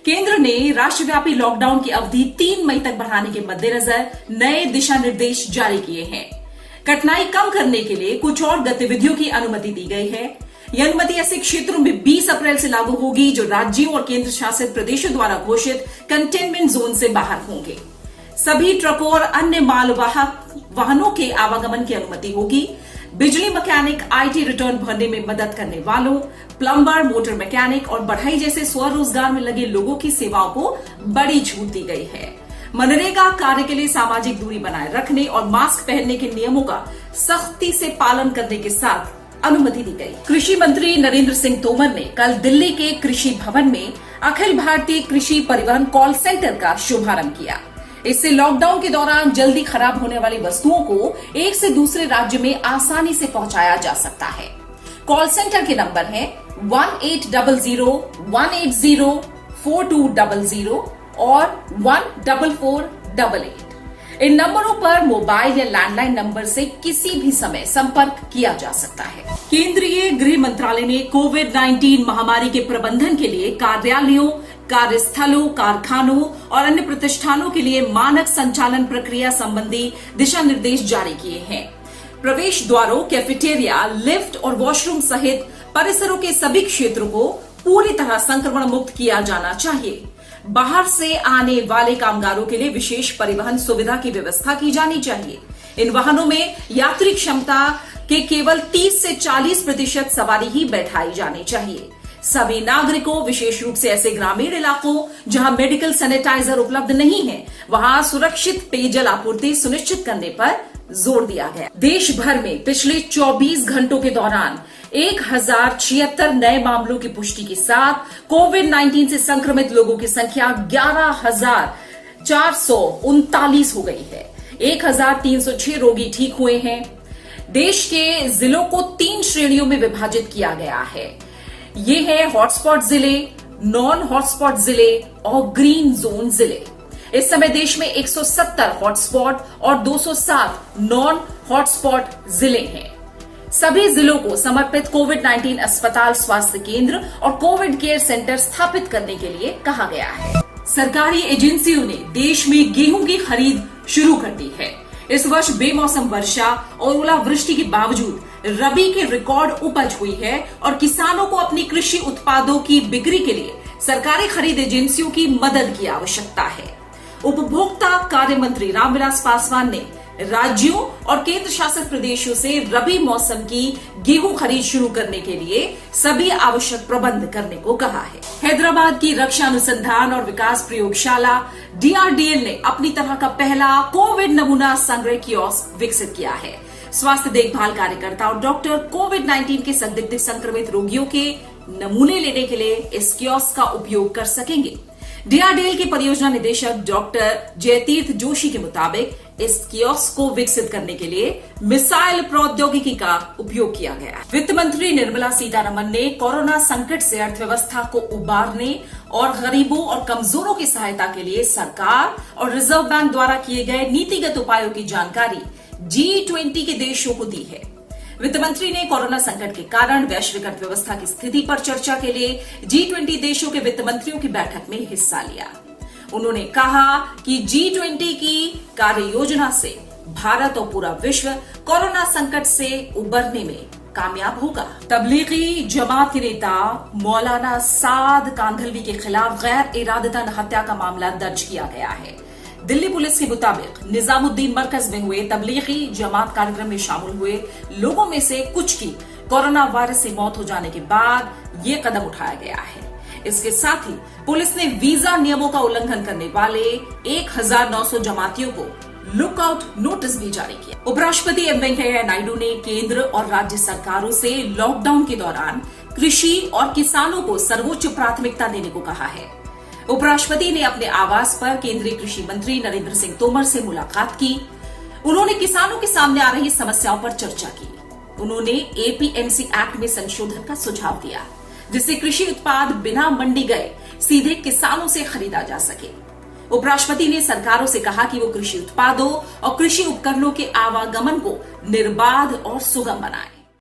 केंद्र ने राष्ट्रव्यापी लॉकडाउन की अवधि 3 मई तक बढ़ाने के मद्देनजर नए दिशा निर्देश जारी किए हैं। कठिनाई कम करने के लिए कुछ और गतिविधियों की अनुमति दी गई है। यह अनुमति ऐसे क्षेत्रों में 20 अप्रैल से लागू होगी जो राज्यों और केंद्र शासित प्रदेशों द्वारा घोषित कंटेनमेंट जोन से बाहर होंगे। सभी ट्रकों और अन्य मालवाहक वाहनों के आवागमन की अनुमति होगी। बिजली मैकेनिक, आईटी रिटर्न भरने में मदद करने वालों, प्लम्बर, मोटर मैकेनिक और बढ़ई जैसे स्वरोजगार में लगे लोगों की सेवाओं को बड़ी छूट दी गई है। मनरेगा कार्य के लिए सामाजिक दूरी बनाए रखने और मास्क पहनने के नियमों का सख्ती से पालन करने के साथ अनुमति दी गई। कृषि मंत्री नरेंद्र सिंह तोमर ने कल दिल्ली के कृषि भवन में अखिल भारतीय कृषि परिवहन कॉल सेंटर का शुभारंभ किया। इससे लॉकडाउन के दौरान जल्दी खराब होने वाली वस्तुओं को एक से दूसरे राज्य में आसानी से पहुंचाया जा सकता है। कॉल सेंटर के नंबर हैं 1800-180-4200 और 14488। इन नंबरों पर मोबाइल या लैंडलाइन नंबर से किसी भी समय संपर्क किया जा सकता है। केंद्रीय गृह मंत्रालय ने कोविड-19 महामारी के प्रबंधन के लिए कार्यालयों, कार्यस्थलों, कारखानों और अन्य प्रतिष्ठानों के लिए मानक संचालन प्रक्रिया संबंधी दिशा निर्देश जारी किए हैं। प्रवेश द्वारों, कैफेटेरिया, लिफ्ट और वॉशरूम सहित परिसरों के सभी क्षेत्रों को पूरी तरह संक्रमण मुक्त किया जाना चाहिए। बाहर से आने वाले कामगारों के लिए विशेष परिवहन सुविधा की व्यवस्था की जानी चाहिए। इन वाहनों में यात्री क्षमता के केवल 30 से 40% सवारी ही बैठाई जानी चाहिए। सभी नागरिकों, विशेष रूप से ऐसे ग्रामीण इलाकों जहां मेडिकल सैनिटाइजर उपलब्ध नहीं है, वहां सुरक्षित पेयजल आपूर्ति सुनिश्चित करने पर जोर दिया गया। देश भर में पिछले 24 घंटों के दौरान 1076 नए मामलों की पुष्टि के साथ कोविड-19 से संक्रमित लोगों की संख्या 11,439 हो गई है। 1,306 रोगी ठीक हुए हैं। देश के जिलों को 3 श्रेणियों में विभाजित किया गया है। ये है हॉटस्पॉट जिले, नॉन हॉटस्पॉट जिले और ग्रीन जोन जिले। इस समय देश में 170 हॉटस्पॉट और 207 नॉन हॉटस्पॉट जिले हैं। सभी जिलों को समर्पित कोविड-19 अस्पताल, स्वास्थ्य केंद्र और कोविड केयर सेंटर स्थापित करने के लिए कहा गया है। सरकारी एजेंसियों ने देश में गेहूं की खरीद शुरू कर दी है। इस वर्ष बेमौसम वर्षा और ओलावृष्टि के बावजूद रबी के रिकॉर्ड उपज हुई है और किसानों को अपनी कृषि उत्पादों की बिक्री के लिए सरकारी खरीद एजेंसियों की मदद की आवश्यकता है। उपभोक्ता कार्य मंत्री रामविलास पासवान ने राज्यों और केंद्र शासित प्रदेशों से रबी मौसम की गेहूं खरीद शुरू करने के लिए सभी आवश्यक प्रबंध करने को कहा है। हैदराबाद की रक्षा अनुसंधान और विकास प्रयोगशाला DRDL ने अपनी तरह का पहला कोविड नमूना संग्रह कियोस्क विकसित किया है। स्वास्थ्य देखभाल कार्यकर्ता और डॉक्टर कोविड-19 के संदिग्ध संक्रमित रोगियों के नमूने लेने के लिए इस कियोस्क का उपयोग कर सकेंगे। DRDL के परियोजना निदेशक डॉक्टर जयतीर्थ जोशी के मुताबिक इस कियोस्क को विकसित करने के लिए मिसाइल प्रौद्योगिकी का उपयोग किया गया है। वित्त मंत्री निर्मला सीतारमण ने कोरोना संकट से अर्थव्यवस्था को उबारने और गरीबों और कमजोरों की सहायता के लिए सरकार और रिजर्व बैंक द्वारा किए गए नीतिगत उपायों की जानकारी G20 के देशों को दी है। वित्त मंत्री ने कोरोना संकट के कारण वैश्विक अर्थव्यवस्था की स्थिति पर चर्चा के लिए G20 देशों के वित्त मंत्रियों की बैठक में हिस्सा लिया। उन्होंने कहा कि G20 की कार्य योजना से भारत और पूरा विश्व कोरोना संकट से उबरने में कामयाब होगा। तबलीगी जमात के नेता मौलाना साद कांधलवी के खिलाफ गैर इरादतन हत्या का मामला दर्ज किया गया है। दिल्ली पुलिस के मुताबिक निजामुद्दीन मरकज में हुए तबलीगी जमात कार्यक्रम में शामिल हुए लोगों में से कुछ की कोरोना वायरस से मौत हो जाने के बाद ये कदम उठाया गया है। इसके साथ ही पुलिस ने वीजा नियमों का उल्लंघन करने वाले 1900 जमातियों को लुकआउट नोटिस भी जारी किया। उपराष्ट्रपति एम वेंकैया नायडू ने केंद्र और राज्य सरकारों से लॉकडाउन के दौरान कृषि और किसानों को सर्वोच्च प्राथमिकता देने को कहा है। उपराष्ट्रपति ने अपने आवास पर केंद्रीय कृषि मंत्री नरेंद्र सिंह तोमर से मुलाकात की। उन्होंने किसानों के सामने आ रही समस्याओं पर चर्चा की। उन्होंने APMC एक्ट में संशोधन का सुझाव दिया, जिससे कृषि उत्पाद बिना मंडी गए सीधे किसानों से खरीदा जा सके। उपराष्ट्रपति ने सरकारों से कहा कि वो कृषि उत्पादों और कृषि उपकरणों के आवागमन को निर्बाध और सुगम बनाएं।